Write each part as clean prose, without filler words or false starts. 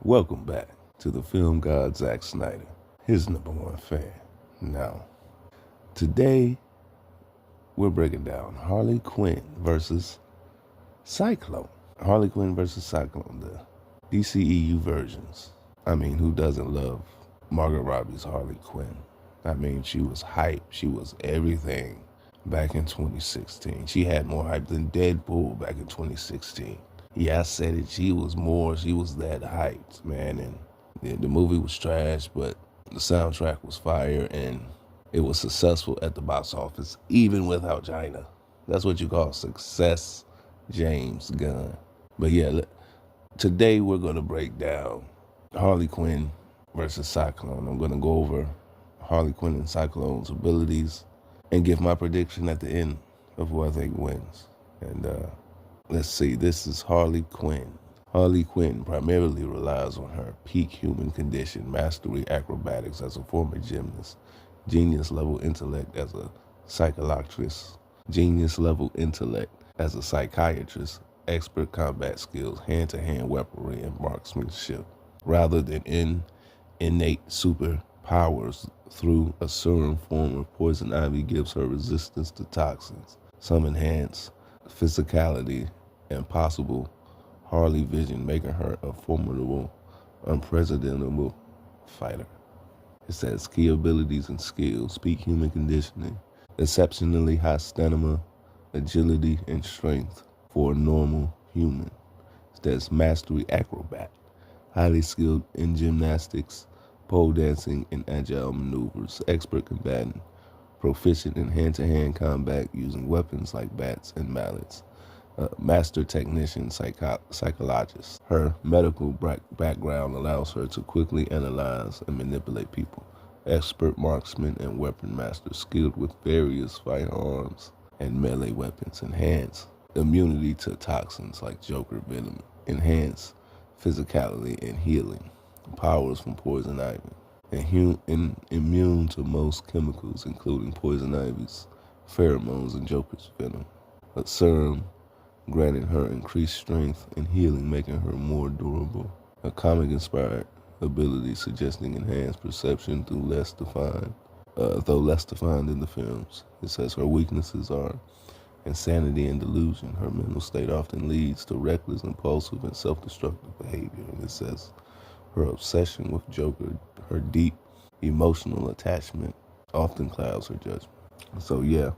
Welcome back to the film god Zack Snyder, his #1 fan. Now, today we're breaking down Harley Quinn versus Cyclone. Harley Quinn versus Cyclone, the DCEU versions. I mean, who doesn't love Margot Robbie's Harley Quinn? I mean, she was hype. She was everything back in 2016. She had more hype than Deadpool back in 2016. Yeah, I said it. She was that hyped, man. And the movie was trash, but the soundtrack was fire, and it was successful at the box office, even without China. That's what you call success, James Gunn. But yeah, today we're going to break down Harley Quinn versus Cyclone. I'm going to go over Harley Quinn and Cyclone's abilities and give my prediction at the end of who I think wins. And let's see, this is Harley Quinn. Harley Quinn primarily relies on her peak human condition, mastery acrobatics as a former gymnast, genius-level intellect as a psychologist, psychiatrist, expert combat skills, hand-to-hand weaponry, and marksmanship, rather than innate superpowers through a serum form of poison ivy gives her resistance to toxins, some enhanced physicality, and possible Harley vision, making her a formidable, unprecedentable fighter. It says key abilities and skills, peak human conditioning, exceptionally high stamina, agility, and strength for a normal human. It says mastery acrobat, highly skilled in gymnastics, pole dancing, and agile maneuvers, expert combatant, proficient in hand-to-hand combat using weapons like bats and mallets, master technician, psychologist. Her medical background allows her to quickly analyze and manipulate people. Expert marksman and weapon master, skilled with various firearms and melee weapons. Enhanced immunity to toxins like Joker venom. Enhanced physicality and healing. Powers from poison ivy. And immune to most chemicals, including poison ivy's pheromones and Joker's venom. A serum granting her increased strength and healing, making her more durable. A comic-inspired ability suggesting enhanced perception though less defined in the films. It says her weaknesses are insanity and delusion. Her mental state often leads to reckless, impulsive, and self-destructive behavior. And it says her obsession with Joker, her deep emotional attachment, often clouds her judgment. So yeah,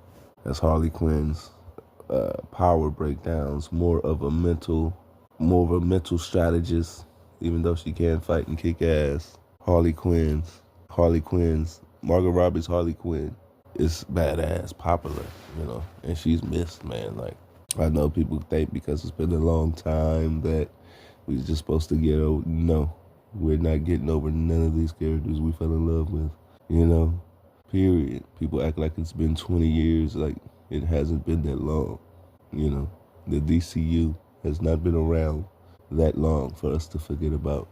that's Harley Quinn's power breakdowns. More of a mental strategist, even though she can fight and kick ass. Harley Quinn's, Margot Robbie's Harley Quinn is badass, popular, and she's missed, man. Like, I know people think because it's been a long time that we're just supposed to get over. No, we're not getting over none of these characters we fell in love with, period. People act like it's been 20 years, like it hasn't been that long. The DCU has not been around that long for us to forget about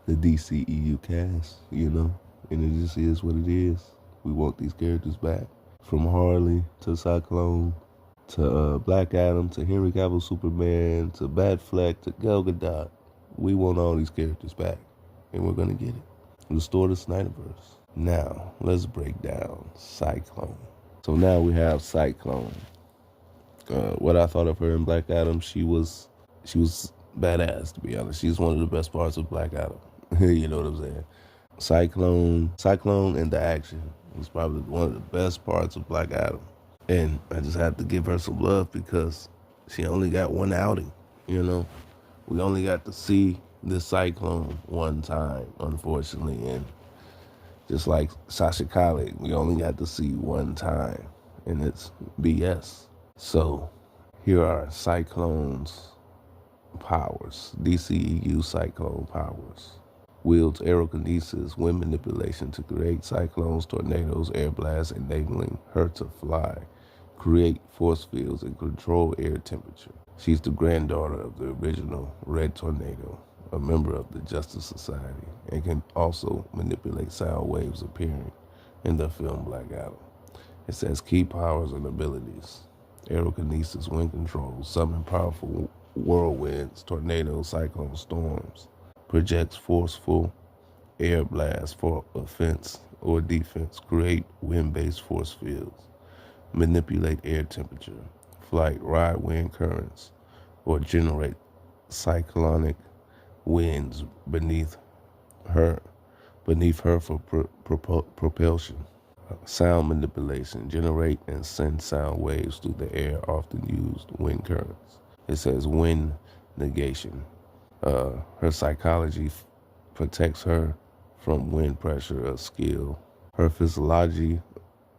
the DCEU cast, and it just is what it is. We want these characters back. From Harley to Cyclone to Black Adam to Henry Cavill Superman to Batfleck to Gal Gadot. We want all these characters back, and we're going to get it. Restore the Snyderverse. Now, let's break down Cyclone. So now we have Cyclone. What I thought of her in Black Adam, she was badass, to be honest. She's one of the best parts of Black Adam. You know what I'm saying? Cyclone and the action was probably one of the best parts of Black Adam. And I just have to give her some love because she only got one outing, We only got to see this Cyclone one time, unfortunately. And just like Sasha Khalid, we only got to see one time. And it's BS. So here are Cyclone's powers. DCEU Cyclone powers. Wields aerokinesis, wind manipulation to create cyclones, tornadoes, air blasts, enabling her to fly, create force fields, and control air temperature. She's the granddaughter of the original Red Tornado, a member of the Justice Society, and can also manipulate sound waves appearing in the film Black Adam. It says key powers and abilities. Aerokinesis, wind control, summon powerful whirlwinds, tornadoes, cyclone storms, projects forceful air blasts for offense or defense, create wind-based force fields, manipulate air temperature, flight, ride wind currents, or generate cyclonic winds beneath her for propulsion. Sound manipulation, generate and send sound waves through the air, often used wind currents. It says wind negation. Her psychology protects her from wind pressure, a skill. Her physiology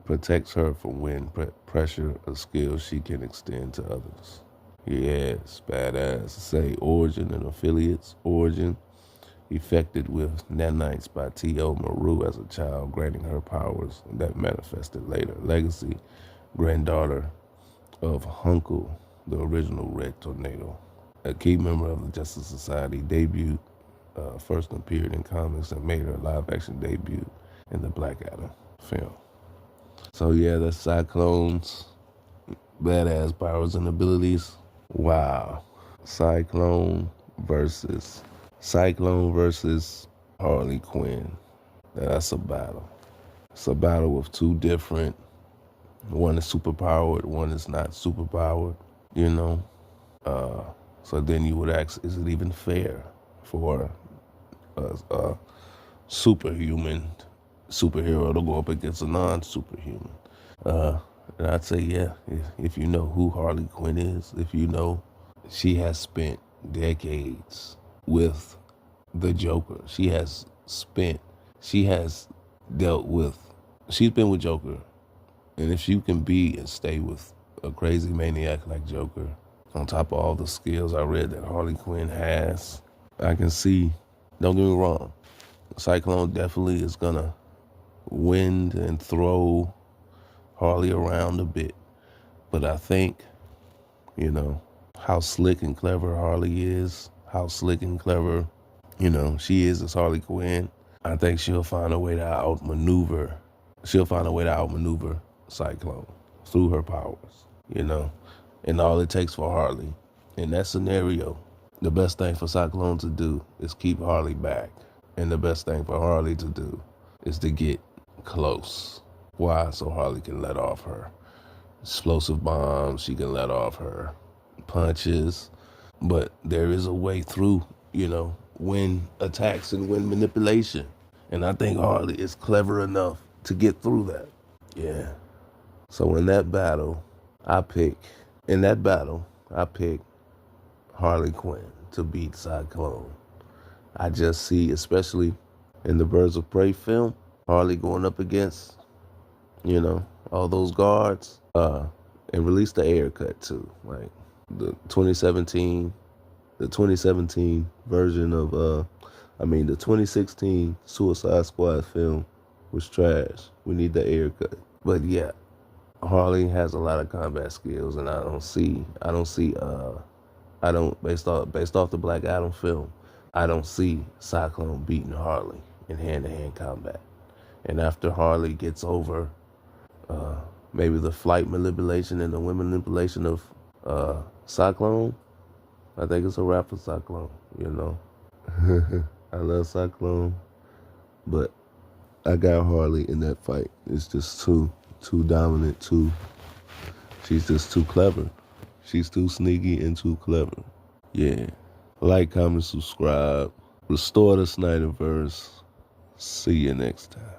protects her from wind pressure, a skill she can extend to others. Yes, badass. Say origin and affiliates. Origin, effected with nanites by T.O. Maru as a child, granting her powers that manifested later. Legacy, granddaughter of Hunkel, the original Red Tornado. A key member of the Justice Society, debuted, first appeared in comics and made her live-action debut in the Black Adam film. So yeah, that's Cyclone's badass powers and abilities. Wow. Cyclone versus Harley Quinn. That's a battle. It's a battle with two different, one is superpowered, one is not superpowered, you know? So then you would ask, is it even fair for a superhero to go up against a non-superhuman? And I'd say, yeah, if you know who Harley Quinn is, if you know she has spent decades with the Joker. She's been with Joker. And if you can be and stay with a crazy maniac like Joker, on top of all the skills I read that Harley Quinn has, I can see, don't get me wrong, Cyclone definitely is gonna wind and throw Harley around a bit. But I think, how slick and clever Harley is, how slick and clever, she is as Harley Quinn. I think she'll find a way to outmaneuver Cyclone through her powers, And all it takes for Harley, in that scenario, the best thing for Cyclone to do is keep Harley back. And the best thing for Harley to do is to get close. Why? So Harley can let off her explosive bombs, she can let off her punches. But there is a way through, wind attacks and wind manipulation. And I think Harley is clever enough to get through that. Yeah. So in that battle, I pick Harley Quinn to beat Cyclone. I just see, especially in the Birds of Prey film, Harley going up against, all those guards, and release the air cut too. Like the 2017 version of, the 2016 Suicide Squad film was trash. We need the air cut. But yeah, Harley has a lot of combat skills, and based off the Black Adam film, I don't see Cyclone beating Harley in hand-to-hand combat. And after Harley gets over maybe the flight manipulation and the wind manipulation of Cyclone, I think it's a wrap for Cyclone, I love Cyclone, but I got Harley in that fight. It's just too dominant, she's just too clever. She's too sneaky and too clever. Yeah. Like, comment, subscribe. Restore the Snyderverse. See you next time.